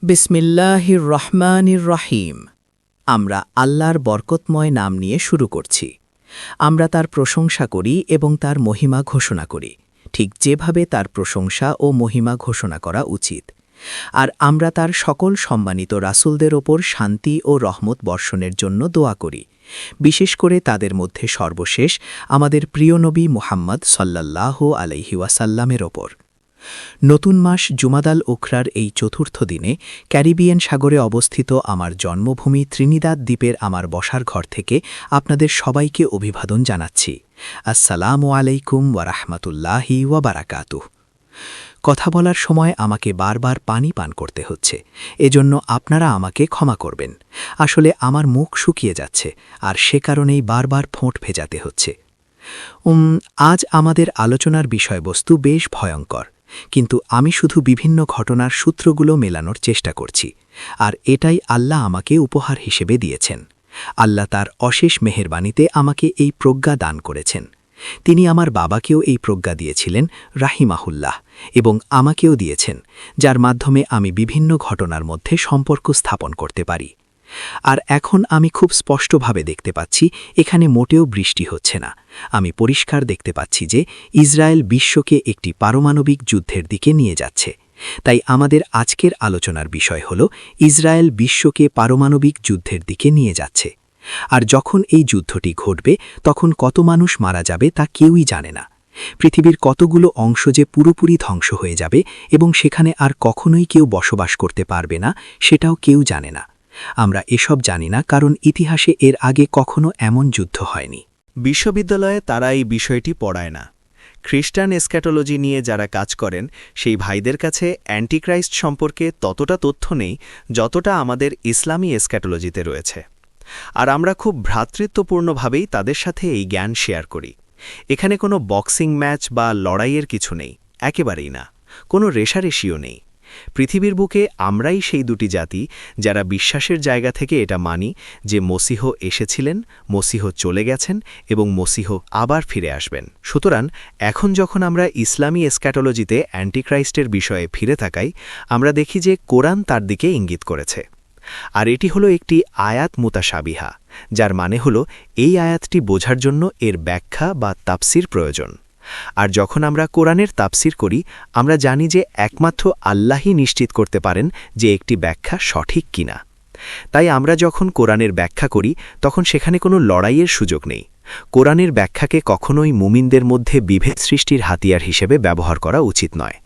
বিসমিল্লাহির রহমানির রহিম। আমরা আল্লাহর বরকতময় নাম নিয়ে শুরু করছি। আমরা তার প্রশংসা করি এবং তার মহিমা ঘোষণা করি, ঠিক যেভাবে তার প্রশংসা ও মহিমা ঘোষণা করা উচিত। আর আমরা তার সকল সম্মানিত রাসূলদের ওপর শান্তি ও রহমত বর্ষণের জন্য দোয়া করি, বিশেষ করে তাদের মধ্যে সর্বশেষ আমাদের প্রিয় নবী মুহাম্মদ সাল্লাল্লাহু আলাইহি ওয়াসাল্লামের ওপর। নতুন মাস জুমাদাল উখরার এই চতুর্থ দিনে ক্যারিবিয়ান সাগরে অবস্থিত আমার জন্মভূমি ত্রিনিদাদ দ্বীপের আমার বসার ঘর থেকে আপনাদের সবাইকে অভিবাদন জানাচ্ছি। আসসালামু আলাইকুম ওয়া রাহমাতুল্লাহি ওয়া বারাকাতুহ। কথা বলার সময় আমাকে বারবার পানি পান করতে হচ্ছে, এজন্য আপনারা আমাকে ক্ষমা করবেন। আসলে আমার মুখ শুকিয়ে যাচ্ছে, আর সে কারণেই বারবার ঠোঁট ভেজাতে হচ্ছে। আজ আমাদের আলোচনার বিষয়বস্তু বেশ ভয়ঙ্কর, কিন্তু আমি শুধু বিভিন্ন ঘটনার সূত্রগুলো মেলানোর চেষ্টা করছি, আর এটাই আল্লাহ আমাকে উপহার হিসেবে দিয়েছেন। আল্লাহ তার অশেষ মেহেরবানিতে আমাকে এই প্রজ্ঞা দান করেছেন। তিনি আমার বাবাকেও এই প্রজ্ঞা দিয়েছিলেন রাহিমাহুল্লাহ, এবং আমাকেও দিয়েছেন, যার মাধ্যমে আমি বিভিন্ন ঘটনার মধ্যে সম্পর্ক স্থাপন করতে পারি। আর এখন আমি খুব স্পষ্টভাবে দেখতে পাচ্ছি এখানে মোটেও বৃষ্টি হচ্ছে না। আমি পরিষ্কার দেখতে পাচ্ছি যে ইসরায়েল বিশ্বকে একটি পারমাণবিক যুদ্ধের দিকে নিয়ে যাচ্ছে। তাই আমাদের আজকের আলোচনার বিষয় হল ইসরায়েল বিশ্বকে পারমাণবিক যুদ্ধের দিকে নিয়ে যাচ্ছে। আর যখন এই যুদ্ধটি ঘটবে তখন কত মানুষ মারা যাবে তা কেউই জানে না। পৃথিবীর কতগুলো অংশ যে পুরোপুরি ধ্বংস হয়ে যাবে এবং সেখানে আর কখনোই কেউ বসবাস করতে পারবে না, সেটাও কেউ জানে না। আমরা এসব জানি না, কারণ ইতিহাসে এর আগে কখনো এমন যুদ্ধ হয়নি। বিশ্ববিদ্যালয়ে তারা এই বিষয়টি পড়ায় না। খ্রিস্টান এসক্যাটোলজি নিয়ে যারা কাজ করেন সেই ভাইদের কাছে অ্যান্টিক্রাইস্ট সম্পর্কে ততটা তথ্য নেই যতটা আমাদের ইসলামী এসক্যাটোলজিতে রয়েছে। আর আমরা খুব ভ্রাতৃত্বপূর্ণভাবেই তাদের সাথে এই জ্ঞান শেয়ার করি। এখানে কোনো বক্সিং ম্যাচ বা লড়াইয়ের কিছু নেই, একেবারেই না। কোনো রেষারেষিও নেই। পৃথিবীর বুকে আমরাই সেই দুটি জাতি যারা বিশ্বাসের জায়গা থেকে এটা মানি যে মসিহ এসেছিলেন, মসিহ চলে গেছেন এবং মসিহ আবার ফিরে আসবেন। সুতরাং এখন যখন আমরা ইসলামী এসক্যাটোলজিতে অ্যান্টিক্রাইস্টের বিষয়ে ফিরে তাকাই, আমরা দেখি যে কোরআন তার দিকে ইঙ্গিত করেছে। আর এটি হলো একটি আয়াত মুতাশাবিহা, যার মানে হলো এই আয়াতটি বোঝার জন্য এর ব্যাখ্যা বা তাফসির প্রয়োজন। আর যখন আমরা কোরআনের তাফসির করি, আমরা জানি যে একমাত্র আল্লাহই নিশ্চিত করতে পারেন যে একটি ব্যাখ্যা সঠিক কিনা। তাই আমরা যখন কোরআনের ব্যাখ্যা করি তখন সেখানে কোনো লড়াইয়ের সুযোগ নেই। কোরআনের ব্যাখ্যাকে কখনোই মুমিনদের মধ্যে বিভেদ সৃষ্টির হাতিয়ার হিসেবে ব্যবহার করা উচিত নয়।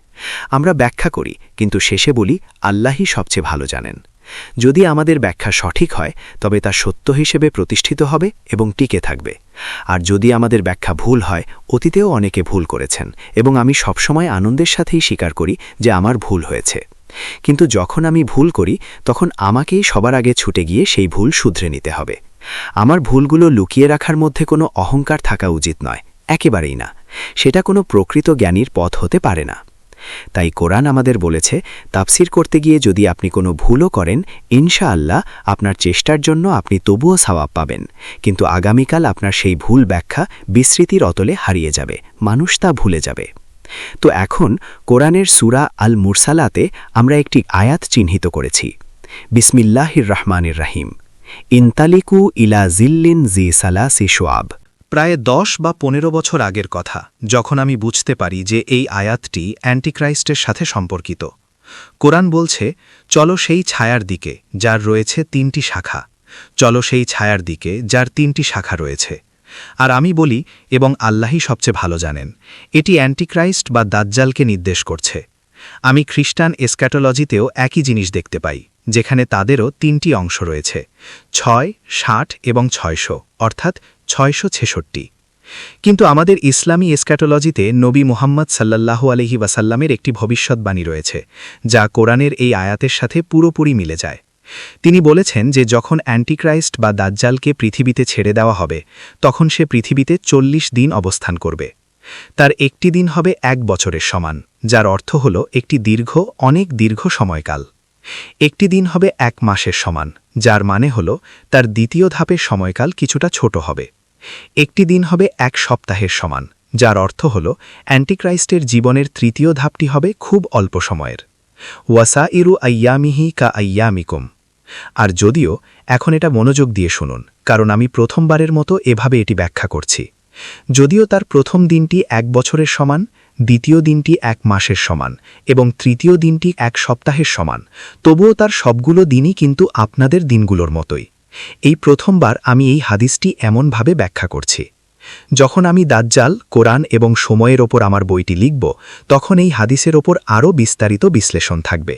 আমরা ব্যাখ্যা করি, কিন্তু শেষে বলি আল্লাহই সবচেয়ে ভালো জানেন। যদি আমাদের ব্যাখ্যা সঠিক হয় তবে তা সত্য হিসেবে প্রতিষ্ঠিত হবে এবং টিকে থাকবে। আর যদি আমাদের ব্যাখ্যা ভুল হয়, অতীতেও অনেকে ভুল করেছেন এবং আমি সবসময় আনন্দের সাথেই স্বীকার করি যে আমার ভুল হয়েছে। কিন্তু যখন আমি ভুল করি তখন আমাকেই সবার আগে ছুটে গিয়ে সেই ভুল শুধরে নিতে হবে। আমার ভুলগুলো লুকিয়ে রাখার মধ্যে কোনো অহংকার থাকা উচিত নয়, একেবারেই না। সেটা কোনো প্রকৃত জ্ঞানীর পথ হতে পারে না। তাই কোরআন আমাদের বলেছে, তাফসির করতে গিয়ে যদি আপনি কোনো ভুলও করেন, ইনশাআল্লাহ আপনার চেষ্টার জন্য আপনি তবুও সওয়াব পাবেন, কিন্তু আগামীকাল আপনার সেই ভুল ব্যাখ্যা বিস্মৃতির অতলে হারিয়ে যাবে, মানুষ তা ভুলে যাবে। তো এখন কোরআনের সূরা আল মুরসালাতে আমরা একটি আয়াত চিহ্নিত করেছি। বিসমিল্লাহির রহমানির রহিম। ইনতালিকু ইলা জিল্লিন জি সালাসি শুআব। প্রায় 10 বা 15 বছর আগের কথা, যখন আমি বুঝতে পারি যে এই আয়াতটি অ্যান্টিক্রাইস্টের সাথে সম্পর্কিত। কোরআন বলছে, চলো সেই ছায়ার দিকে যার রয়েছে 3টি শাখা, চলো সেই ছায়ার দিকে যার 3টি শাখা রয়েছে। আর আমি বলি, এবং আল্লাহই সবচেয়ে ভালো জানেন, এটি অ্যান্টিক্রাইস্ট বা দাজ্জালকে নির্দেশ করছে। আমি খ্রিস্টান এসক্যাটোলজিতেও একই জিনিস দেখতে পাই, যেখানে তাদেরও 3টি অংশ রয়েছে, 6, 60 এবং 600, অর্থাৎ 666। কিন্তু আমাদের ইসলামী এসক্যাটোলজিতে নবী মুহাম্মদ সাল্লাল্লাহু আলাইহি ওয়াসাল্লামের একটি ভবিষ্যৎবাণী রয়েছে, যা কোরআনের এই আয়াতের সাথে পুরোপুরি মিলে যায়। তিনি বলেছেন যে যখন অ্যান্টিক্রাইস্ট বা দাজ্জালকে পৃথিবীতে ছেড়ে দেওয়া হবে, তখন সে পৃথিবীতে 40 দিন অবস্থান করবে। তার একটি দিন হবে 1 বছরের সমান, যার অর্থ হল একটি অনেক দীর্ঘ সময়কাল। একটি দিন হবে 1 মাসের সমান, যার মানে হল তার দ্বিতীয় ধাপের সময়কাল কিছুটা ছোট হবে। একটি দিন হবে 1 সপ্তাহের সমান, যার অর্থ হল অ্যান্টিক্রাইস্টের জীবনের তৃতীয় ধাপটি হবে খুব অল্প সময়ের। ওয়াসাইরু আইয়ামিহি কা আইয়ামিকুম। আর যদিও এখন এটা মনোযোগ দিয়ে শুনুন, কারণ আমি প্রথমবারের মতো এভাবে এটি ব্যাখ্যা করছি। যদিও তার প্রথম দিনটি 1 বছরের সমান, দ্বিতীয় দিনটি 1 মাসের সমান এবং তৃতীয় দিনটি 1 সপ্তাহের সমান, তবুও তার সবগুলো দিনই কিন্তু আপনাদের দিনগুলোর মতোই। এই প্রথমবার আমি এই হাদিসটি এমনভাবে ব্যাখ্যা করছি। যখন আমি দাজ্জাল, কোরআন এবং সময়ের ওপর আমার বইটি লিখব, তখন এই হাদিসের ওপর আরও বিস্তারিত বিশ্লেষণ থাকবে।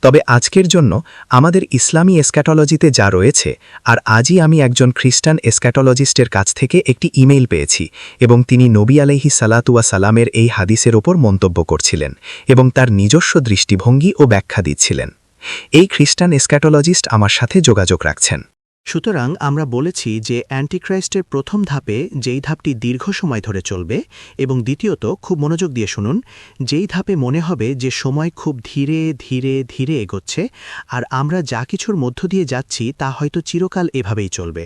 তবে আজকের জন্য আমাদের ইসলামী এসক্যাটোলজিতে যা রয়েছে, আর আজই আমি একজন খ্রিস্টান এসক্যাটোলজিস্টের কাছ থেকে একটি ইমেইল পেয়েছি এবং তিনি নবী আলাইহি সালাতু ওয়া সালামের এই হাদিসের ওপর মন্তব্য করছিলেন এবং তার নিজস্ব দৃষ্টিভঙ্গি ও ব্যাখ্যা দিচ্ছিলেন। এই খ্রিস্টান এসক্যাটোলজিস্ট আমার সাথে যোগাযোগ রাখছেন। সুতরাং আমরা বলেছি যে অ্যান্টিক্রাইস্টের প্রথম ধাপে যেই ধাপটি দীর্ঘ সময় ধরে চলবে, এবং দ্বিতীয়ত খুব মনোযোগ দিয়ে শুনুন, যেই ধাপে মনে হবে যে সময় খুব ধীরে ধীরে ধীরে এগোচ্ছে আর আমরা যা কিছুর মধ্য দিয়ে যাচ্ছি তা হয়তো চিরকাল এভাবেই চলবে।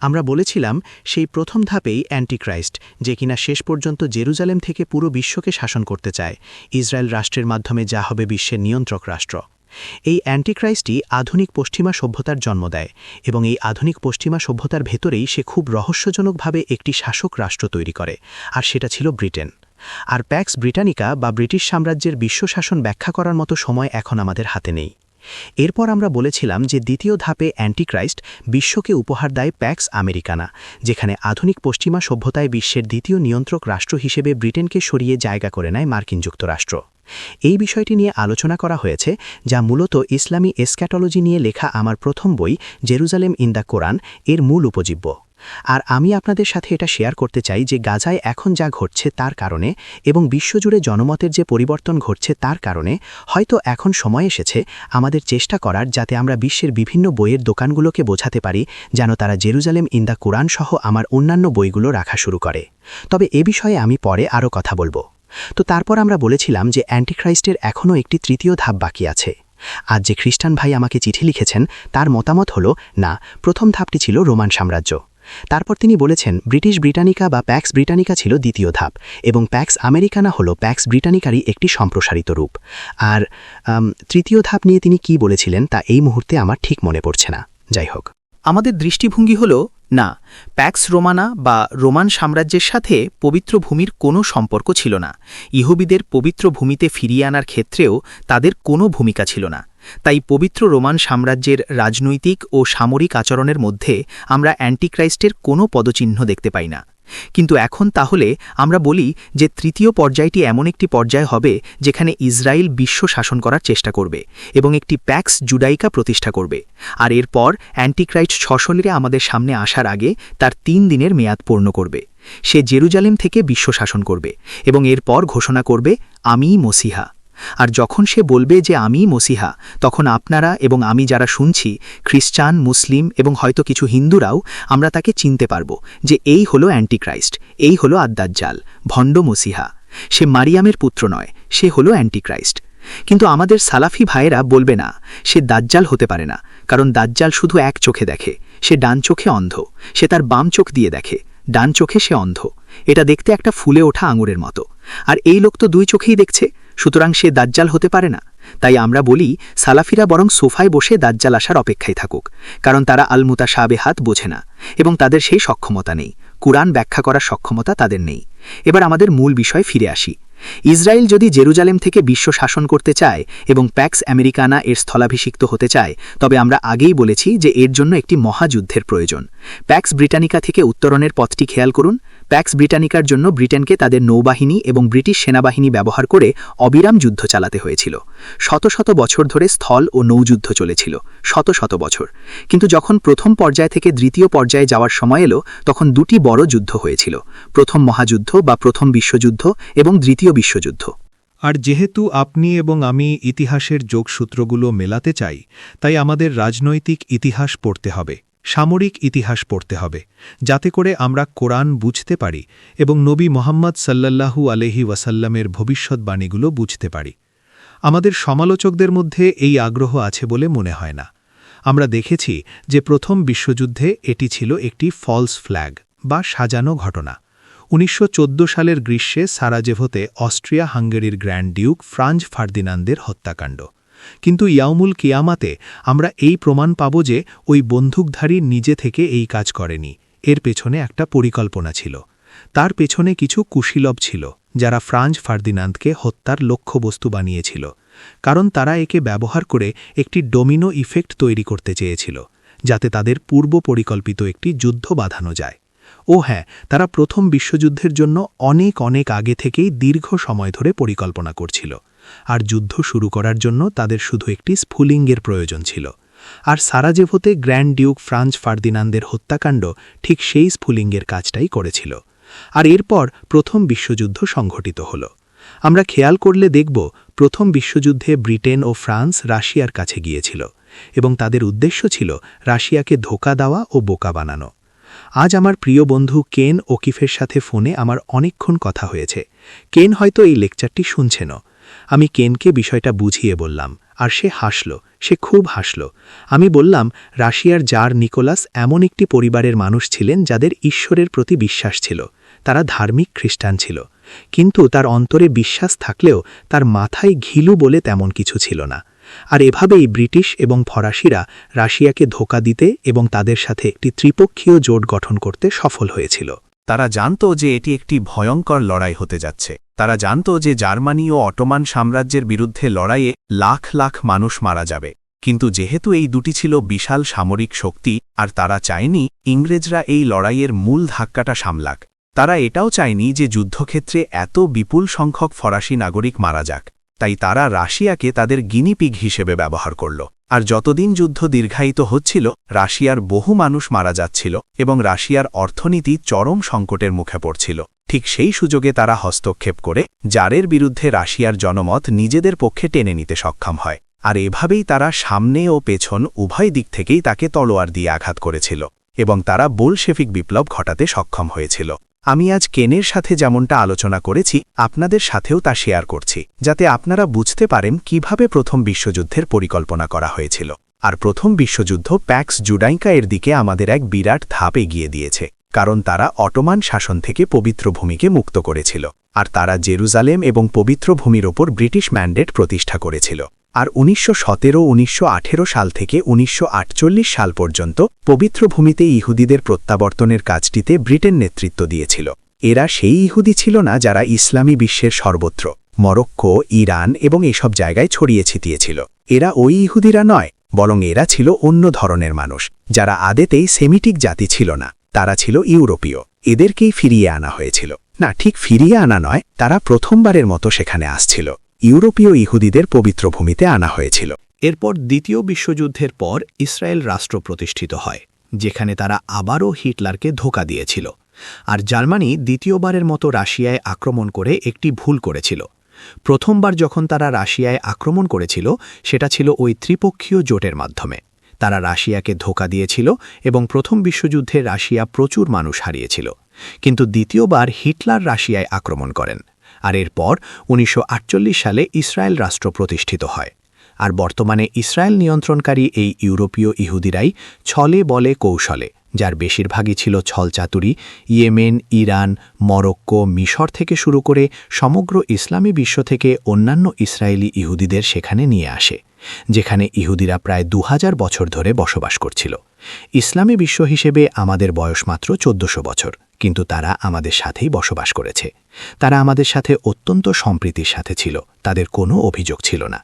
আমরা বলেছিলাম সেই প্রথম ধাপেই অ্যান্টিক্রাইস্ট, যে কিনা শেষ পর্যন্ত জেরুজালেম থেকে পুরো বিশ্বকে শাসন করতে চায়, ইসরায়েল রাষ্ট্রের মাধ্যমে যা হবে বিশ্বের নিয়ন্ত্রক রাষ্ট্র। এই অ্যান্টিক্রাইস্টই আধুনিক পশ্চিমা সভ্যতার জন্ম দেয় এবং এই আধুনিক পশ্চিমা সভ্যতার ভেতরেই সে খুব রহস্যজনকভাবে একটি শাসক রাষ্ট্র তৈরি করে, আর সেটা ছিল ব্রিটেন। আর প্যাক্স ব্রিটানিকা বা ব্রিটিশ সাম্রাজ্যের বিশ্বশাসন ব্যাখ্যা করার মতো সময় এখন আমাদের হাতে নেই। এরপর আমরা বলেছিলাম যে দ্বিতীয় ধাপে অ্যান্টিক্রাইস্ট বিশ্বকে উপহার দেয় প্যাক্স আমেরিকানা, যেখানে আধুনিক পশ্চিমা সভ্যতায় বিশ্বের দ্বিতীয় নিয়ন্ত্রক রাষ্ট্র হিসেবে ব্রিটেনকে সরিয়ে জায়গা করে নেয় মার্কিন যুক্তরাষ্ট্র। এই বিষয়টি নিয়ে আলোচনা করা হয়েছে, যা মূলত ইসলামী এসক্যাটোলজি নিয়ে লেখা আমার প্রথম বই জেরুজালেম ইন দ্য কোরআন এর মূল উপজীব্য। আর আমি আপনাদের সাথে এটা শেয়ার করতে চাই যে গাজায় এখন যা ঘটছে তার কারণে এবং বিশ্বজুড়ে জনমতের যে পরিবর্তন ঘটছে তার কারণে হয়তো এখন সময় এসেছে আমাদের চেষ্টা করার, যাতে আমরা বিশ্বের বিভিন্ন বইয়ের দোকানগুলোকে বোঝাতে পারি যেন তারা জেরুজালেম ইন দ্য কোরআন সহ আমার অন্যান্য বইগুলো রাখা শুরু করে। তবে এ বিষয়ে আমি পরে আরও কথা বলবো। তো তারপর আমরা বলেছিলাম যে অ্যান্টিক্রাইস্টের এখনও একটি তৃতীয় ধাপ বাকি আছে। আজ যে খ্রিস্টান ভাই আমাকে চিঠি লিখেছেন তার মতামত হলো না, প্রথম ধাপটি ছিল রোমান সাম্রাজ্য। তারপর তিনি বলেছেন ব্রিটিশ ব্রিটানিকা বা প্যাক্স ব্রিটানিকা ছিল দ্বিতীয় ধাপ এবং প্যাক্স আমেরিকানা হলো প্যাক্স ব্রিটানিকারই একটি সম্প্রসারিত রূপ। আর তৃতীয় ধাপ নিয়ে তিনি কি বলেছিলেন তা এই মুহূর্তে আমার ঠিক মনে পড়ছে না। যাই হোক, আমাদের দৃষ্টিভঙ্গি হল না, প্যাক্স রোমানা বা রোমান সাম্রাজ্যের সাথে পবিত্র ভূমির কোনো সম্পর্ক ছিল না। ইহুদিদের পবিত্র ভূমিতে ফিরিয়ে আনার ক্ষেত্রেও তাদের কোনো ভূমিকা ছিল না। তাই পবিত্র রোমান সাম্রাজ্যের রাজনৈতিক ও সামরিক আচরণের মধ্যে আমরা অ্যান্টিক্রাইস্টের কোনো পদচিহ্ন দেখতে পাই না। কিন্তু এখন তাহলে আমরা বলি যে তৃতীয় পর্যায়টি এমন একটি পর্যায় হবে যেখানে ইসরায়েল বিশ্ব শাসন করার চেষ্টা করবে এবং একটি প্যাক্স জুডাইকা প্রতিষ্ঠা করবে। আর এরপর অ্যান্টিক্রাইস্ট সশরীরে আমাদের সামনে আসার আগে তার 3 দিনের মেয়াদ পূর্ণ করবে। সে জেরুজালেম থেকে বিশ্ব শাসন করবে এবং এরপর ঘোষণা করবে আমিই মসিহা। আর যখন সে বলবে যে আমিই মসিহা, তখন আপনারা এবং আমি যারা শুনছি, খ্রিস্টান, মুসলিম এবং হয়তো কিছু হিন্দুরাও আমরা তাকে চিনতে পারব যে এই হলো অ্যান্টিক্রাইস্ট, এই হলো আদ-দাজ্জাল, ভণ্ড মসিহা। সে মারিয়ামের পুত্র নয়, সে হলো অ্যান্টিক্রাইস্ট। কিন্তু আমাদের সালাফি ভাইয়েরা বলবে না, সে দাজ্জাল হতে পারে না, কারণ দাজ্জাল শুধু এক চোখে দেখে, সে ডান চোখে অন্ধ, সে তার বাম চোখ দিয়ে দেখে, ডান চোখে সে অন্ধ। এটা দেখতে একটা ফুলে ওঠা আঙুরের মতো, আর এই লোক তো 2 চোখেই দেখছে, সুতরাং সে দাজ্জাল হতে পারে না। তাই আমরা বলি সালাফিরা বরং সোফায় বসে দাজ্জাল আসার অপেক্ষায় থাকুক, কারণ তারা আল মুতাশাবিহাত বোঝে না এবং তাদের সেই সক্ষমতা নেই, কুরআন ব্যাখ্যা করার সক্ষমতা তাদের নেই। এবার আমাদের মূল বিষয় ফিরে আসি। ইসরায়েল যদি জেরুজালেম থেকে বিশ্ব শাসন করতে চায় এবং প্যাক্স আমেরিকানা এর স্থলাভিষিক্ত হতে চায়, তবে আমরা আগেই বলেছি যে এর জন্য একটি মহাযুদ্ধের প্রয়োজন। প্যাক্স ব্রিটানিকা থেকে উত্তরণের পথটি খেয়াল করুন। প্যাক্স ব্রিটানিকার জন্য ব্রিটেনকে তাদের নৌবাহিনী এবং ব্রিটিশ সেনাবাহিনী ব্যবহার করে অবিরাম যুদ্ধ চালাতে হয়েছিল। শত শত বছর ধরে স্থল ও নৌযুদ্ধ চলেছিল, শত শত বছর। কিন্তু যখন প্রথম পর্যায় থেকে দ্বিতীয় পর্যায়ে যাওয়ার সময় এলো, তখন 2টি বড় যুদ্ধ হয়েছিল, প্রথম মহাযুদ্ধ বা প্রথম বিশ্বযুদ্ধ এবং দ্বিতীয় বিশ্বযুদ্ধ। আর যেহেতু আপনি এবং আমি ইতিহাসের যোগসূত্রগুলো মেলাতে চাই, তাই আমাদের রাজনৈতিক ইতিহাস পড়তে হবে, সামরিক ইতিহাস পড়তে হবে, যাতে করে আমরা কোরআন বুঝতে পারি এবং নবী মুহাম্মদ সাল্লাল্লাহু আলাইহি ওয়াসাল্লামের ভবিষ্যৎবাণীগুলো বুঝতে পারি। আমাদের সমালোচকদের মধ্যে এই আগ্রহ আছে বলে মনে হয় না। আমরা দেখেছি যে প্রথম বিশ্বযুদ্ধে এটি ছিল একটি ফলস ফ্ল্যাগ বা সাজানো ঘটনা। 1914 সালের গ্রীষ্মে সারাজেভোতে অস্ট্রিয়া হাঙ্গেরির গ্র্যান্ড ডিউক ফ্রাঞ্জ ফার্দিনান্দের হত্যাকাণ্ড। কিন্তু ইয়াউমুল কিয়ামাতে আমরা এই প্রমাণ পাব যে ওই বন্দুকধারী নিজে থেকে এই কাজ করেনি, এর পেছনে একটা পরিকল্পনা ছিল। তার পেছনে কিছু কুশীলব ছিল যারা ফ্রাঞ্জ ফার্দিনান্দকে হত্যার লক্ষ্যবস্তু বানিয়েছিল, কারণ তারা একে ব্যবহার করে একটি ডোমিনো ইফেক্ট তৈরি করতে চেয়েছিল, যাতে তাদের পূর্ব পরিকল্পিত একটি যুদ্ধ বাঁধানো যায়। ও হ্যাঁ, তারা প্রথম বিশ্বযুদ্ধের জন্য অনেক অনেক আগে থেকেই দীর্ঘ সময় ধরে পরিকল্পনা করছিল, আর যুদ্ধ শুরু করার জন্য তাদের শুধু একটি স্ফুলিঙ্গের প্রয়োজন ছিল। আর সারাজেভোতে গ্র্যান্ড ডিউক ফ্রাঞ্জ ফার্দিনান্দের হত্যাকাণ্ড ঠিক সেই স্ফুলিঙ্গের কাজটাই করেছিল। আর এরপর প্রথম বিশ্বযুদ্ধ সংঘটিত হল। আমরা খেয়াল করলে দেখব প্রথম বিশ্বযুদ্ধে ব্রিটেন ও ফ্রান্স রাশিয়ার কাছে গিয়েছিল এবং তাদের উদ্দেশ্য ছিল রাশিয়াকে ধোঁকা দেওয়া ও বোকা বানানো। আজ আমার প্রিয় বন্ধু কেন ওকিফের সাথে ফোনে আমার অনেকক্ষণ কথা হয়েছে। কেন হয়তো এই লেকচারটি শুনছেন। আমি কেনকে বিষয়টা বুঝিয়ে বললাম, আর সে হাসল, সে খুব হাসল। আমি বললাম, রাশিয়ার জার নিকোলাস এমন একটি পরিবারের মানুষ ছিলেন যাদের ঈশ্বরের প্রতি বিশ্বাস ছিল। তারা ধার্মিক খ্রিস্টান ছিল, কিন্তু তার অন্তরে বিশ্বাস থাকলেও তার মাথায় ঘিলু বলে তেমন কিছু ছিল না। আর এভাবেই ব্রিটিশ এবং ফরাসিরা রাশিয়াকে ধোঁকা দিতে এবং তাদের সাথে একটি ত্রিপক্ষীয় জোট গঠন করতে সফল হয়েছিল। তারা জানত যে এটি একটি ভয়ঙ্কর লড়াই হতে যাচ্ছে। তারা জানত যে জার্মানি ও অটোমান সাম্রাজ্যের বিরুদ্ধে লড়াইয়ে লাখ লাখ মানুষ মারা যাবে, কিন্তু যেহেতু এই দুটি ছিল বিশাল সামরিক শক্তি, আর তারা চায়নি ইংরেজরা এই লড়াইয়ের মূল ধাক্কাটা সামলাক। তারা এটাও চায়নি যে যুদ্ধক্ষেত্রে এত বিপুল সংখ্যক ফরাসি নাগরিক মারা যাক, তাই তারা রাশিয়াকে তাদের গিনিপিগ হিসেবে ব্যবহার করল। আর যতদিন যুদ্ধ দীর্ঘায়িত হচ্ছিল, রাশিয়ার বহু মানুষ মারা যাচ্ছিল এবং রাশিয়ার অর্থনীতি চরম সংকটের মুখে পড়ছিল। ঠিক সেই সুযোগে তারা হস্তক্ষেপ করে জারের বিরুদ্ধে রাশিয়ার জনমত নিজেদের পক্ষে টেনে নিতে সক্ষম হয়। আর এভাবেই তারা সামনে ও পেছন উভয় দিক থেকেই তাকে তলোয়ার দিয়ে আঘাত করেছিল এবং তারা বোলশেভিক বিপ্লব ঘটাতে সক্ষম হয়েছিল। আমি আজ কেনের সাথে যেমনটা আলোচনা করেছি, আপনাদের সাথেও তা শেয়ার করছি, যাতে আপনারা বুঝতে পারেন কিভাবে প্রথম বিশ্বযুদ্ধের পরিকল্পনা করা হয়েছিল। আর প্রথম বিশ্বযুদ্ধ প্যাক্স জুডাইকা এর দিকে আমাদের এক বিরাট ধাপ এগিয়ে দিয়েছে, কারণ তারা অটোমান শাসন থেকে পবিত্র ভূমিকে মুক্ত করেছিল, আর তারা জেরুজালেম এবং পবিত্র ভূমির ওপর ব্রিটিশ ম্যান্ডেট প্রতিষ্ঠা করেছিল। আর 1917-1918 সাল থেকে 1948 সাল পর্যন্ত পবিত্র ভূমিতে ইহুদিদের প্রত্যাবর্তনের কাজটিতে ব্রিটেন নেতৃত্ব দিয়েছিল। এরা সেই ইহুদি ছিল না যারা ইসলামী বিশ্বের সর্বত্র মরক্কো, ইরান এবং এসব জায়গায় ছড়িয়ে ছিটিয়েছিল। এরা ওই ইহুদিরা নয়, বরং এরা ছিল অন্য ধরনের মানুষ, যারা আদেতেই সেমিটিক জাতি ছিল না। তারা ছিল ইউরোপীয়। এদেরকেই ফিরিয়ে আনা হয়েছিল। না, ঠিক ফিরিয়ে আনা নয়, তারা প্রথমবারের মতো সেখানে আসছিল। ইউরোপীয় ইহুদিদের পবিত্র ভূমিতে আনা হয়েছিল। এরপর দ্বিতীয় বিশ্বযুদ্ধের পর ইসরায়েল রাষ্ট্র প্রতিষ্ঠিত হয়, যেখানে তারা আবারও হিটলারকে ধোঁকা দিয়েছিল। আর জার্মানি দ্বিতীয়বারের মতো রাশিয়ায় আক্রমণ করে একটি ভুল করেছিল। প্রথমবার যখন তারা রাশিয়ায় আক্রমণ করেছিল, সেটা ছিল ওই ত্রিপক্ষীয় জোটের মাধ্যমে। তারা রাশিয়াকে ধোঁকা দিয়েছিল এবং প্রথম বিশ্বযুদ্ধে রাশিয়া প্রচুর মানুষ হারিয়েছিল। কিন্তু দ্বিতীয়বার হিটলার রাশিয়ায় আক্রমণ করেন, আর এরপর 1948 সালে ইসরায়েল রাষ্ট্র প্রতিষ্ঠিত হয়। আর বর্তমানে ইসরায়েল নিয়ন্ত্রণকারী এই ইউরোপীয় ইহুদিরাই ছলে বলে কৌশলে, যার বেশিরভাগই ছিল ছলচাতুরি, ইয়েমেন, ইরান, মরক্কো, মিশর থেকে শুরু করে সমগ্র ইসলামী বিশ্ব থেকে অন্যান্য ইসরায়েলি ইহুদিদের সেখানে নিয়ে আসে, যেখানে ইহুদিরা প্রায় 2000 বছর ধরে বসবাস করছিল। ইসলামী বিশ্ব হিসেবে আমাদের বয়স মাত্র 1400 বছর, কিন্তু তারা আমাদের সাথেই বসবাস করেছে। তারা আমাদের সাথে অত্যন্ত সম্প্রীতির সাথে ছিল, তাদের কোনো অভিযোগ ছিল না।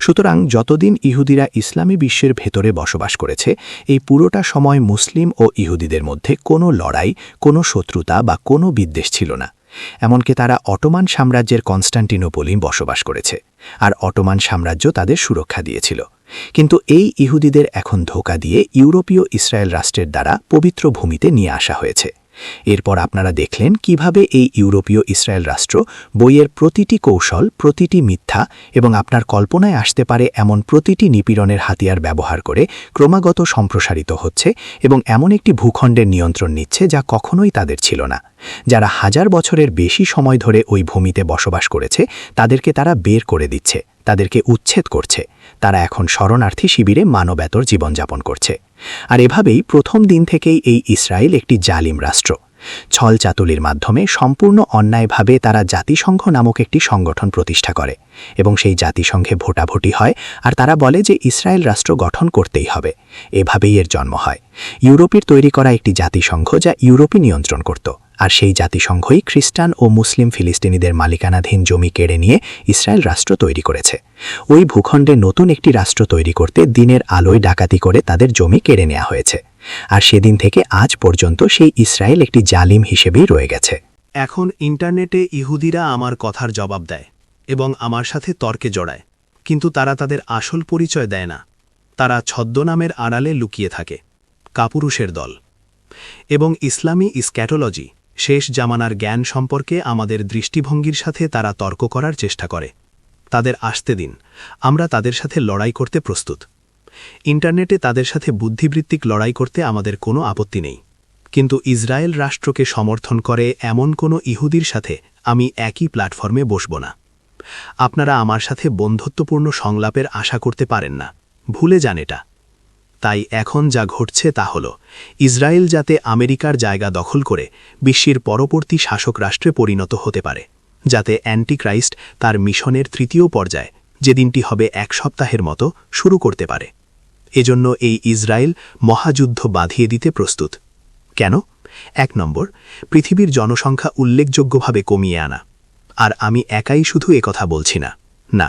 সুতরাং যতদিন ইহুদিরা ইসলামী বিশ্বের ভেতরে বসবাস করেছে, এই পুরোটা সময় মুসলিম ও ইহুদিদের মধ্যে কোনো লড়াই, কোনো শত্রুতা বা কোনো বিদ্বেষ ছিল না। এমনকি তারা অটোমান সাম্রাজ্যের কনস্টান্টিনোপলি বসবাস করেছে, আর অটোমান সাম্রাজ্য তাদের সুরক্ষা দিয়েছিল। কিন্তু এই ইহুদিদের এখন ধোঁকা দিয়ে ইউরোপীয় ইসরায়েল রাষ্ট্রের দ্বারা পবিত্র ভূমিতে নিয়ে আসা হয়েছে। এরপর আপনারা দেখলেন কিভাবে এই ইউরোপীয় ইসরায়েল রাষ্ট্র বইয়ের প্রতিটি কৌশল, প্রতিটি মিথ্যা এবং আপনার কল্পনায় আসতে পারে এমন প্রতিটি নিপীড়নের হাতিয়ার ব্যবহার করে ক্রমাগত সম্প্রসারিত হচ্ছে এবং এমন একটি ভূখণ্ডের নিয়ন্ত্রণ নিচ্ছে যা কখনোই তাদের ছিল না। যারা 1000 বছরের বেশি সময় ধরে ওই ভূমিতে বসবাস করেছে, তাদেরকে তারা বের করে দিচ্ছে, তাদেরকে উচ্ছেদ করছে। তারা এখন শরণার্থী শিবিরে মানবেতর জীবনযাপন করছে। আর এভাবেই প্রথম দিন থেকেই এই ইসরায়েল একটি জালিম রাষ্ট্র। ছলচাতুলির মাধ্যমে সম্পূর্ণ অন্যায়ভাবে তারা জাতিসংঘ নামক একটি সংগঠন প্রতিষ্ঠা করে এবং সেই জাতিসংঘে ভোটাভুটি হয় আর তারা বলে যে ইসরায়েল রাষ্ট্র গঠন করতেই হবে। এভাবেই এর জন্ম হয়। ইউরোপের তৈরি করা একটি জাতিসংঘ যা ইউরোপই নিয়ন্ত্রণ করত, আর সেই জাতিসংঘই খ্রিস্টান ও মুসলিম ফিলিস্তিনিদের মালিকানাধীন জমি কেড়ে নিয়ে ইসরায়েল রাষ্ট্র তৈরি করেছে। ওই ভূখণ্ডে নতুন একটি রাষ্ট্র তৈরি করতে দিনের আলোয় ডাকাতি করে তাদের জমি কেড়ে নেওয়া হয়েছে, আর সেদিন থেকে আজ পর্যন্ত সেই ইসরায়েল একটি জালিম হিসেবেই রয়ে গেছে। এখন ইন্টারনেটে ইহুদিরা আমার কথার জবাব দেয় এবং আমার সাথে তর্কে জড়ায়, কিন্তু তারা তাদের আসল পরিচয় দেয় না। তারা ছদ্মনামের আড়ালে লুকিয়ে থাকে। কাপুরুষের দল এবং ইসলামী স্ক্যাটোলজি, শেষ জামানার জ্ঞান সম্পর্কে আমাদের দৃষ্টিভঙ্গির সাথে তারা তর্ক করার চেষ্টা করে। তাদের আসতে দিন, আমরা তাদের সাথে লড়াই করতে প্রস্তুত। ইন্টারনেটে তাদের সাথে বুদ্ধিবৃত্তিক লড়াই করতে আমাদের কোনো আপত্তি নেই, কিন্তু ইসরায়েল রাষ্ট্রকে সমর্থন করে এমন কোনো ইহুদির সাথে আমি একই প্ল্যাটফর্মে বসব না। আপনারা আমার সাথে বন্ধুত্বপূর্ণ সংলাপের আশা করতে পারেন না, ভুলে যান এটা। তাই এখন যা ঘটছে তা হল ইসরায়েল যাতে আমেরিকার জায়গা দখল করে বিশ্বের পরবর্তী শাসক রাষ্ট্রে পরিণত হতে পারে, যাতে অ্যান্টিক্রাইস্ট তার মিশনের তৃতীয় পর্যায়, যে দিনটি হবে এক সপ্তাহের মতো, শুরু করতে পারে। এজন্য এই ইসরায়েল মহাযুদ্ধ বাঁধিয়ে দিতে প্রস্তুত। কেন? 1 নম্বর, পৃথিবীর জনসংখ্যা উল্লেখযোগ্যভাবে কমিয়ে আনা। আর আমি একাই শুধু একথা বলছি না, না,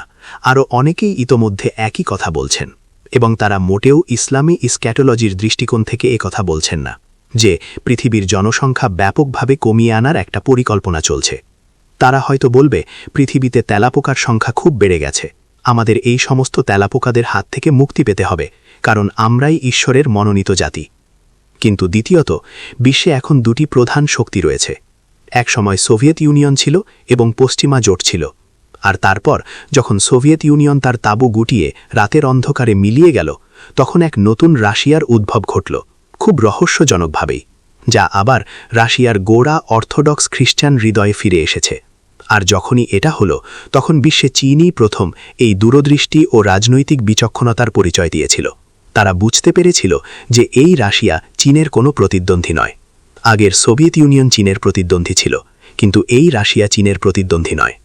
আরও অনেকেই ইতোমধ্যে একই কথা বলছেন, এবং তারা মোটেও ইসলামী স্ক্যাটোলজির দৃষ্টিকোণ থেকে একথা বলছেন না যে পৃথিবীর জনসংখ্যা ব্যাপকভাবে কমিয়ে আনার একটা পরিকল্পনা চলছে। তারা হয়তো বলবে পৃথিবীতে তেলাপোকার সংখ্যা খুব বেড়ে গেছে, আমাদের এই সমস্ত তেলাপোকাদের হাত থেকে মুক্তি পেতে হবে, কারণ আমরাই ঈশ্বরের মনোনীত জাতি। কিন্তু দ্বিতীয়ত, বিশ্বে এখন দুটি প্রধান শক্তি রয়েছে। এক সময় সোভিয়েত ইউনিয়ন ছিল এবং পশ্চিমা জোট ছিল, আর তারপর যখন সোভিয়েত ইউনিয়ন তার তাঁবু গুটিয়ে রাতের অন্ধকারে মিলিয়ে গেল, তখন এক নতুন রাশিয়ার উদ্ভব ঘটল, খুব রহস্যজনকভাবেই, যা আবার রাশিয়ার গোড়া অর্থোডক্স খ্রিস্টান হৃদয়ে ফিরে এসেছে। আর যখনই এটা হলো, তখন বিশ্বে চীনই প্রথম এই দূরদৃষ্টি ও রাজনৈতিক বিচক্ষণতার পরিচয় দিয়েছিল। তারা বুঝতে পেরেছিল যে এই রাশিয়া চীনের কোনো প্রতিদ্বন্দ্বী নয়। আগের সোভিয়েত ইউনিয়ন চীনের প্রতিদ্বন্দ্বী ছিল, কিন্তু এই রাশিয়া চীনের প্রতিদ্বন্দ্বী নয়।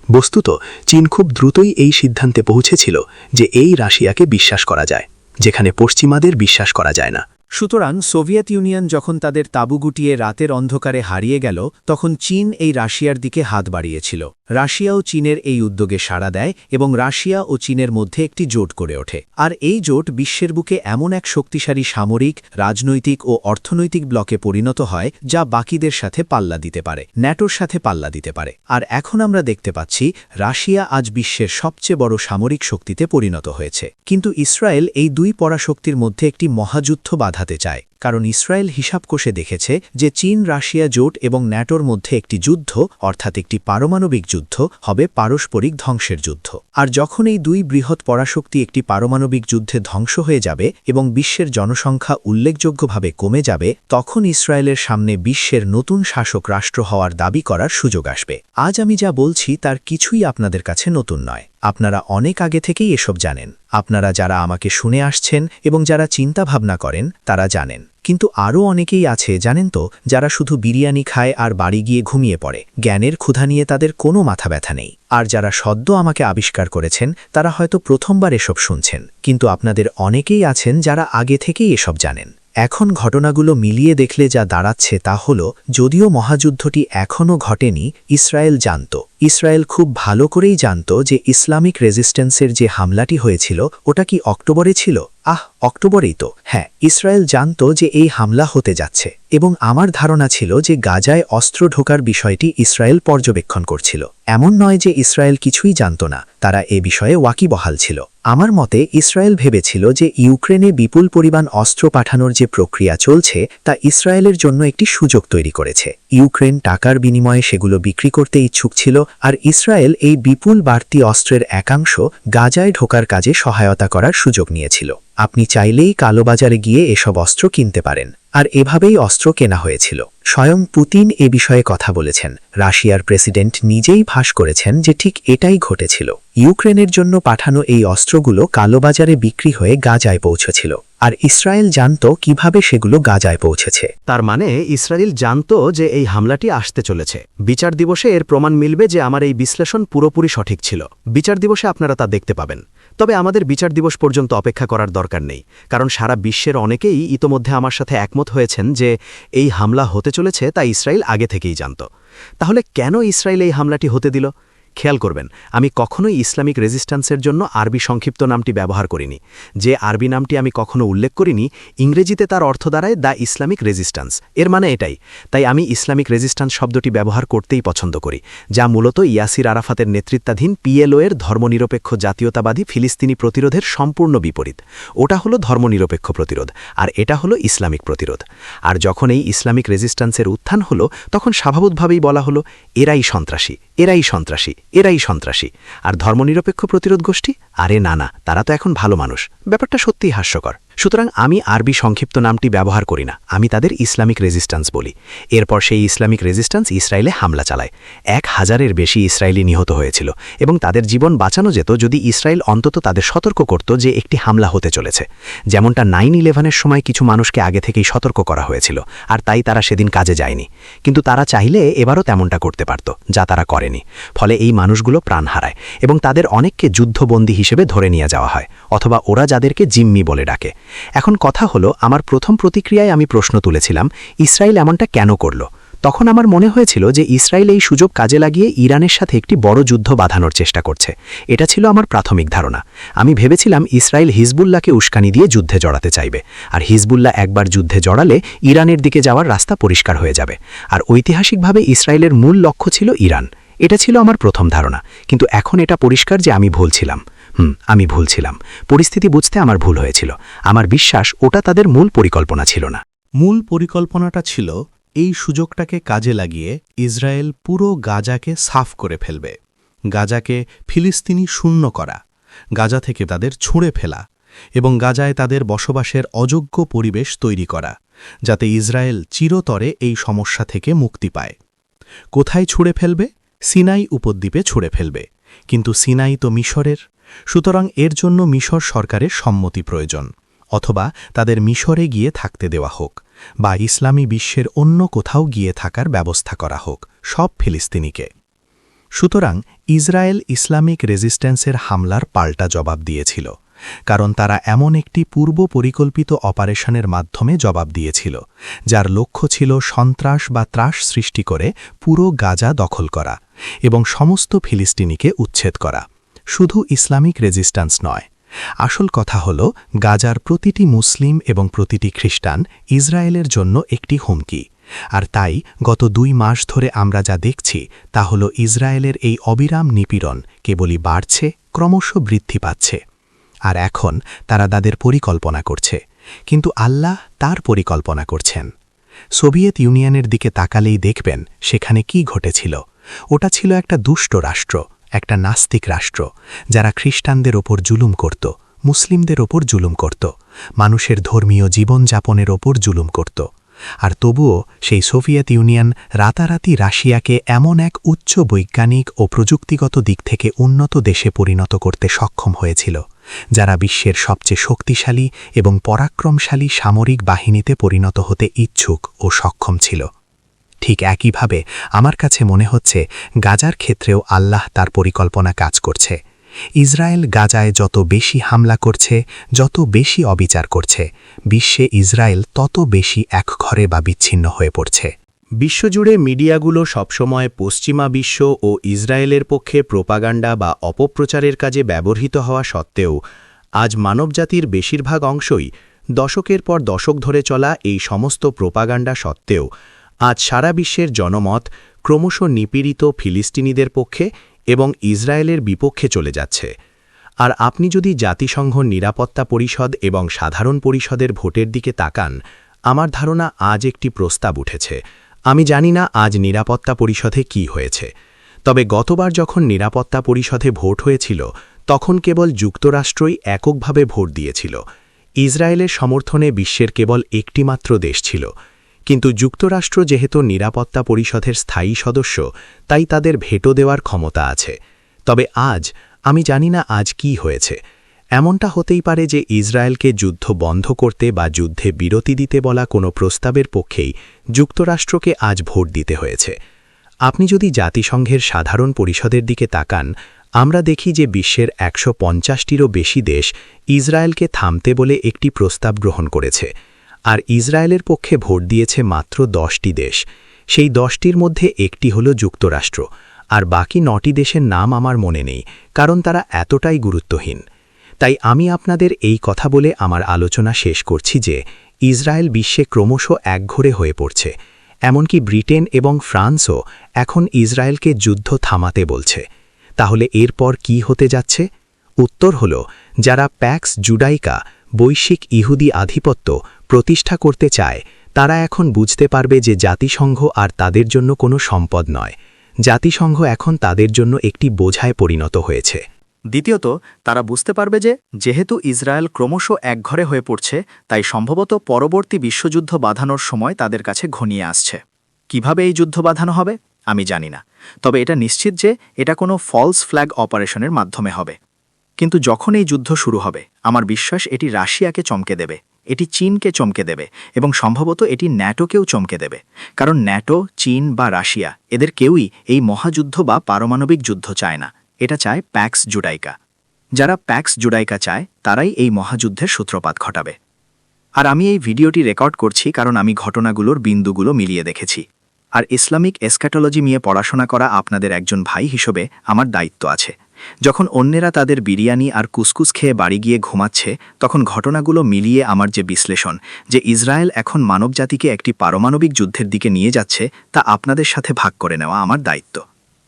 বস্তুত চীন খুব দ্রুতই এই সিদ্ধান্তে পৌঁছেছিল যে এই রাশিয়াকে বিশ্বাস করা যায়, যেখানে পশ্চিমাদের বিশ্বাস করা যায় না। সুতরাং সোভিয়েত ইউনিয়ন যখন তাদের তাঁবু গুটিয়ে রাতের অন্ধকারে হারিয়ে গেল, তখন চীন এই রাশিয়ার দিকে হাত বাড়িয়েছিল। রাশিয়াও চীনের এই উদ্যোগে সাড়া দেয় এবং রাশিয়া ও চীনের মধ্যে একটি জোট গড়ে ওঠে। আর এই জোট বিশ্বের বুকে এমন এক শক্তিশালী সামরিক, রাজনৈতিক ও অর্থনৈতিক ব্লকে পরিণত হয় যা বাকিদের সাথে পাল্লা দিতে পারে, ন্যাটোর সাথে পাল্লা দিতে পারে। আর এখন আমরা দেখতে পাচ্ছি রাশিয়া আজ বিশ্বের সবচেয়ে বড় সামরিক শক্তিতে পরিণত হয়েছে। কিন্তু ইসরায়েল এই দুই পরাশক্তির মধ্যে একটি মহাযুদ্ধ বাধাতে চায়, কারণ ইসরায়েল হিসাব কষে দেখেছে যে চীন রাশিয়া জোট এবং ন্যাটোর মধ্যে একটি যুদ্ধ, অর্থাৎ একটি পারমাণবিক যুদ্ধ, হবে পারস্পরিক ধ্বংসের যুদ্ধ। আর যখন এই দুই বৃহৎ পরাশক্তি একটি পারমাণবিক যুদ্ধে ধ্বংস হয়ে যাবে এবং বিশ্বের জনসংখ্যা উল্লেখযোগ্যভাবে কমে যাবে, তখন ইসরায়েলের সামনে বিশ্বের নতুন শাসক রাষ্ট্র হওয়ার দাবি করার সুযোগ আসবে। আজ আমি যা বলছি তার কিছুই আপনাদের কাছে নতুন নয়। আপনারা অনেক আগে থেকেই এসব জানেন। আপনারা যারা আমাকে শুনে আসছেন এবং যারা চিন্তা ভাবনা করেন তারা জানেন। কিন্তু আরও অনেকেই আছে জানেন তো, যারা শুধু বিরিয়ানি খায় আর বাড়ি গিয়ে ঘুমিয়ে পড়ে। জ্ঞানের ক্ষুধা নিয়ে তাদের কোনো মাথা ব্যথা নেই। আর যারা সদ্য আমাকে আবিষ্কার করেছেন তারা হয়তো প্রথমবার এসব শুনছেন, কিন্তু আপনাদের অনেকেই আছেন যারা আগে থেকেই এসব জানেন। এখন ঘটনাগুলো মিলিয়ে দেখলে যা দাঁড়াচ্ছে তা হল, যদিও মহাযুদ্ধটি এখনও ঘটেনি, ইসরায়েল জানত। ইসরায়েল খুব ভালো করেই জানত যে ইসলামিক রেজিস্ট্যান্সের যে হামলাটি হয়েছিল ওটা কি অক্টোবরে ছিল? অক্টোবরেই তো। হ্যাঁ, ইসরায়েল জানত যে এই হামলা হতে যাচ্ছে, এবং আমার ধারণা ছিল যে গাজায় অস্ত্র ঢোকার বিষয়টি ইসরায়েল পর্যবেক্ষণ করছিল। এমন নয় যে ইসরায়েল কিছুই জানত না, তারা এ বিষয়ে ওয়াকিবহাল ছিল। আমার মতে ইসরায়েল ভেবেছিল যে ইউক্রেনে বিপুল পরিমাণ অস্ত্র পাঠানোর যে প্রক্রিয়া চলছে তা ইসরায়েলের জন্য একটি সুযোগ তৈরি করেছে। ইউক্রেন টাকার বিনিময়ে সেগুলো বিক্রি করতে ইচ্ছুক ছিল, আর ইসরায়েল এই বিপুল বাড়তি অস্ত্রের একাংশ গাজায় ঢোকার কাজে সহায়তা করার সুযোগ নিয়েছিল। আপনি চাইলেই কালোবাজারে গিয়ে এসব অস্ত্র কিনতে পারেন, আর এভাবেই অস্ত্র কেনা হয়েছিল। স্বয়ং পুতিন এ বিষয়ে কথা বলেছেন। রাশিয়ার প্রেসিডেন্ট নিজেই ফাঁস করেছেন যে ঠিক এটাই ঘটেছিল। ইউক্রেনের জন্য পাঠানো এই অস্ত্রগুলো কালোবাজারে বিক্রি হয়ে গাজায় পৌঁছেছিল। আর ইসরায়েল জানত কিভাবে সেগুলো গাজায় পৌঁছেছে। তার মানে ইসরায়েল জানত যে এই হামলাটি আসতে চলেছে। বিচার দিবসে এর প্রমাণ মিলবে যে আমার এই বিশ্লেষণ পুরোপুরি সঠিক ছিল। বিচার দিবসে আপনারা তা দেখতে পাবেন। তবে আমাদের বিচার দিবস পর্যন্ত অপেক্ষা করার দরকার নেই, কারণ সারা বিশ্বের অনেকেই ইতোমধ্যে আমার সাথে একমত হয়েছেন যে এই হামলা হতে চলেছে তা ইসরায়েল আগে থেকেই জানত। তাহলে কেন ইসরায়েল এই হামলাটি হতে দিল? খেয়াল করবেন, আমি কখনোই ইসলামিক রেজিস্ট্যান্সের জন্য আরবি সংক্ষিপ্ত নামটি ব্যবহার করিনি। যে আরবি নামটি আমি কখনো উল্লেখ করিনি, ইংরেজিতে তার অর্থ দাঁড়ায় দ্য ইসলামিক রেজিস্ট্যান্স। এর মানে এটাই। তাই আমি ইসলামিক রেজিস্ট্যান্স শব্দটি ব্যবহার করতেই পছন্দ করি, যা মূলত ইয়াসির আরাফাতের নেতৃত্বাধীন PLO এর ধর্মনিরপেক্ষ জাতীয়তাবাদী ফিলিস্তিনি প্রতিরোধের সম্পূর্ণ বিপরীত। ওটা হলো ধর্মনিরপেক্ষ প্রতিরোধ, আর এটা হলো ইসলামিক প্রতিরোধ। আর যখন এই ইসলামিক রেজিস্ট্যান্সের উত্থান হলো, তখন স্বাভাবিকভাবেই বলা হলো এরাই সন্ত্রাসী, এরাই সন্ত্রাসী, এরাই সন্ত্রাসী। আর ধর্মনিরপেক্ষ প্রতিরোধ গোষ্ঠী, আরে না, তারা তো এখন ভালো মানুষ। ব্যাপারটা সত্যিই হাস্যকর। সুতরাং আমি আরবি সংক্ষিপ্ত নামটি ব্যবহার করি না, আমি তাদের ইসলামিক রেজিস্ট্যান্স বলি। এরপর সেই ইসলামিক রেজিস্ট্যান্স ইসরায়েলে হামলা চালায়। 1000-এর বেশি ইসরায়েলি নিহত হয়েছিল, এবং তাদের জীবন বাঁচানো যেত যদি ইসরায়েল অন্তত তাদের সতর্ক করত যে একটি হামলা হতে চলেছে। যেমনটা 9/11-এর সময় কিছু মানুষকে আগে থেকেই সতর্ক করা হয়েছিল, আর তাই তারা সেদিন কাজে যায়নি। কিন্তু তারা চাইলে এবারও তেমনটা করতে পারত, যা তারা করেনি। ফলে এই মানুষগুলো প্রাণ হারায়, এবং তাদের অনেককে যুদ্ধবন্দী হিসেবে ধরে নিয়ে যাওয়া হয়, অথবা ওরা যাদেরকে জিম্মি বলে ডাকে। এখন কথা হলো, আমার প্রথম প্রতিক্রিয়ায় আমি প্রশ্ন তুলেছিলাম ইসরায়েল এমনটা কেন করল। তখন আমার মনে হয়েছিল যে ইসরায়েল এই সুযোগ কাজে লাগিয়ে ইরানের সাথে একটি বড় যুদ্ধ বাঁধানোর চেষ্টা করছে। এটা ছিল আমার প্রাথমিক ধারণা। আমি ভেবেছিলাম ইসরায়েল হিজবুল্লাহকে উস্কানি দিয়ে যুদ্ধে জড়াতে চাইবে, আর হিজবুল্লাহ একবার যুদ্ধে জড়ালে ইরানের দিকে যাওয়ার রাস্তা পরিষ্কার হয়ে যাবে। আর ঐতিহাসিকভাবে ইসরায়েলের মূল লক্ষ্য ছিল ইরান। এটা ছিল আমার প্রথম ধারণা, কিন্তু এখন এটা পরিষ্কার যে আমি ভুল ছিলাম। আমি ভুল ছিলাম। পরিস্থিতি বুঝতে আমার ভুল হয়েছিল। আমার বিশ্বাস ওটা তাদের মূল পরিকল্পনা ছিল না। মূল পরিকল্পনাটা ছিল এই সুযোগটাকে কাজে লাগিয়ে ইসরায়েল পুরো গাজাকে সাফ করে ফেলবে, গাজাকে ফিলিস্তিনি শূন্য করা, গাজা থেকে তাদের ছুঁড়ে ফেলা, এবং গাজায় তাদের বসবাসের অযোগ্য পরিবেশ তৈরি করা, যাতে ইসরায়েল চিরতরে এই সমস্যা থেকে মুক্তি পায়। কোথায় ছুঁড়ে ফেলবে? সিনাই উপদ্বীপে ছুঁড়ে ফেলবে। কিন্তু সিনাই তো মিশরের, সুতরাং এর জন্য মিশর সরকারের সম্মতি প্রয়োজন, অথবা তাদের মিশরে গিয়ে থাকতে দেওয়া হোক, বা ইসলামী বিশ্বের অন্য কোথাও গিয়ে থাকার ব্যবস্থা করা হোক, সব ফিলিস্তিনিকে। সুতরাং ইসরায়েল ইসলামিক রেজিস্ট্যান্সের হামলার পাল্টা জবাব দিয়েছিল, কারণ তারা এমন একটি পূর্ব পরিকল্পিত অপারেশনের মাধ্যমে জবাব দিয়েছিল, যার লক্ষ্য ছিল সন্ত্রাস বা ত্রাস সৃষ্টি করে পুরো গাজা দখল করা এবং সমস্ত ফিলিস্তিনিকে উচ্ছেদ করা। শুধু ইসলামিক রেজিস্ট্যান্স নয়, আসল কথা হল গাজার প্রতিটি মুসলিম এবং প্রতিটি খ্রিস্টান ইসরায়েলের জন্য একটি হুমকি। আর তাই গত 2 মাস ধরে আমরা যা দেখছি তা হল ইসরায়েলের এই অবিরাম নিপীড়ন কেবলই বাড়ছে, ক্রমশ বৃদ্ধি পাচ্ছে। আর এখন তারা তাদের পরিকল্পনা করছে, কিন্তু আল্লাহ তার পরিকল্পনা করছেন। সোভিয়েত ইউনিয়নের দিকে তাকালেই দেখবেন সেখানে কি ঘটেছিল। ওটা ছিল একটা দুষ্ট রাষ্ট্র, একটা নাস্তিক রাষ্ট্র, যারা খ্রিস্টানদের ওপর জুলুম করত, মুসলিমদের ওপর জুলুম করত, মানুষের ধর্মীয় জীবনযাপনের ওপর জুলুম করত। আর তবুও সেই সোভিয়েত ইউনিয়ন রাতারাতি রাশিয়াকে এমন এক উচ্চ বৈজ্ঞানিক ও প্রযুক্তিগত দিক থেকে উন্নত দেশে পরিণত করতে সক্ষম হয়েছিল, যারা বিশ্বের সবচেয়ে শক্তিশালী এবং পরাক্রমশালী সামরিক বাহিনীতে পরিণত হতে ইচ্ছুক ও সক্ষম ছিল। ঠিক একইভাবে আমার কাছে মনে হচ্ছে গাজার ক্ষেত্রেও আল্লাহ তার পরিকল্পনা কাজ করছে। ইসরায়েল গাজায় যত বেশি হামলা করছে, যত বেশি অবিচার করছে, বিশ্বে ইসরায়েল তত বেশি একঘরে বা বিচ্ছিন্ন হয়ে পড়ছে। বিশ্বজুড়ে মিডিয়াগুলো সবসময় পশ্চিমা বিশ্ব ও ইসরায়েলের পক্ষে প্রোপাগান্ডা বা অপপ্রচারের কাজে ব্যবহৃত হওয়া সত্ত্বেও আজ মানবজাতির বেশিরভাগ অংশই দশকের পর দশক ধরে চলা এই সমস্ত প্রোপাগান্ডা সত্ত্বেও আজ সারা বিশ্বের জনমত ক্রমশ নিপীড়িত ফিলিস্তিনিদের পক্ষে এবং ইসরায়েলের বিপক্ষে চলে যাচ্ছে। আর আপনি যদি জাতিসংঘ নিরাপত্তা পরিষদ এবং সাধারণ পরিষদের ভোটের দিকে তাকান, আমার ধারণা আজ একটি প্রস্তাব উঠেছে। আমি জানি না আজ নিরাপত্তা পরিষদে কি হয়েছে, তবে গতবার যখন নিরাপত্তা পরিষদে ভোট হয়েছিল তখন কেবল যুক্তরাষ্ট্রই এককভাবে ভোট দিয়েছিল। ইসরায়েলের সমর্থনে বিশ্বের কেবল একটিমাত্র দেশ ছিল, কিন্তু যুক্তরাষ্ট্র যেহেতু নিরাপত্তা পরিষদের স্থায়ী সদস্য, তাই তাদের ভেটো দেওয়ার ক্ষমতা আছে। তবে আজ আমি জানি না আজ কি হয়েছে। এমনটা হতেই পারে যে ইসরায়েলকে যুদ্ধ বন্ধ করতে বা যুদ্ধে বিরতি দিতে বলা কোনো প্রস্তাবের পক্ষেই যুক্তরাষ্ট্রকে আজ ভোট দিতে হয়েছে। আপনি যদি জাতিসংঘের সাধারণ পরিষদের দিকে তাকান, আমরা দেখি যে বিশ্বের 150টিরও বেশি দেশ ইসরায়েলকে থামতে বলে একটি প্রস্তাব গ্রহণ করেছে, আর ইসরায়েলের পক্ষে ভোট দিয়েছে মাত্র 10টি দেশ। সেই 10টির মধ্যে একটি হল যুক্তরাষ্ট্র, আর বাকি 9টি দেশের নাম আমার মনে নেই, কারণ তারা এতটাই গুরুত্বহীন। তাই আমি আপনাদের এই কথা বলে আমার আলোচনা শেষ করছি যে ইসরায়েল বিশ্বে ক্রমশ একঘরে হয়ে পড়ছে। এমনকি ব্রিটেন এবং ফ্রান্সও এখন ইসরায়েলকে যুদ্ধ থামাতে বলছে। তাহলে এরপর কি হতে যাচ্ছে? উত্তর হল, যারা প্যাক্স জুডাইকা বৈশ্বিক ইহুদি আধিপত্য প্রতিষ্ঠা করতে চায়, তারা এখন বুঝতে পারবে যে জাতিসংঘ আর তাদের জন্য কোনো সম্পদ নয়। জাতিসংঘ এখন তাদের জন্য একটি বোঝায় পরিণত হয়েছে। দ্বিতীয়ত, তারা বুঝতে পারবে যে যেহেতু ইসরায়েল ক্রমশ একঘরে হয়ে পড়ছে, তাই সম্ভবত পরবর্তী বিশ্বযুদ্ধ বাঁধানোর সময় তাদের কাছে ঘনিয়ে আসছে। কিভাবে এই যুদ্ধ বাঁধানো হবে আমি জানি না, তবে এটা নিশ্চিত যে এটা কোনো ফলস ফ্ল্যাগ অপারেশনের মাধ্যমে হবে। কিন্তু যখন এই যুদ্ধ শুরু হবে, আমার বিশ্বাস এটি রাশিয়াকে চমকে দেবে, এটি চীনকে চমকে দেবে এবং সম্ভবত এটি ন্যাটোকেও চমকে দেবে। কারণ ন্যাটো, চীন বা রাশিয়া এদের কেউই এই মহাযুদ্ধ বা পারমাণবিক যুদ্ধ চায় না। এটা চায় প্যাক্স জুডাইকা। যারা প্যাক্স জুডাইকা চায় তারাই এই মহাযুদ্ধের সূত্রপাত ঘটাবে। আর আমি এই ভিডিওটি রেকর্ড করছি কারণ আমি ঘটনাগুলোর বিন্দুগুলো মিলিয়ে দেখেছি। আর ইসলামিক এসক্যাটোলজি নিয়ে পড়াশোনা করা আপনাদের একজন ভাই হিসেবে আমার দায়িত্ব আছে। যখন অন্যেরা তাদের বিরিয়ানি আর কুসকুস খেয়ে বাড়ি গিয়ে ঘুমাচ্ছে, তখন ঘটনাগুলো মিলিয়ে আমার যে বিশ্লেষণ যে ইসরায়েল এখন মানবজাতিকে একটি পারমাণবিক যুদ্ধের দিকে নিয়ে যাচ্ছে, তা আপনাদের সাথে ভাগ করে নেওয়া আমার দায়িত্ব।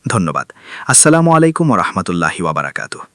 ধন্যবাদ। আসসালামু আলাইকুম ওয়া রাহমাতুল্লাহি ওয়া বারাকাতুহু।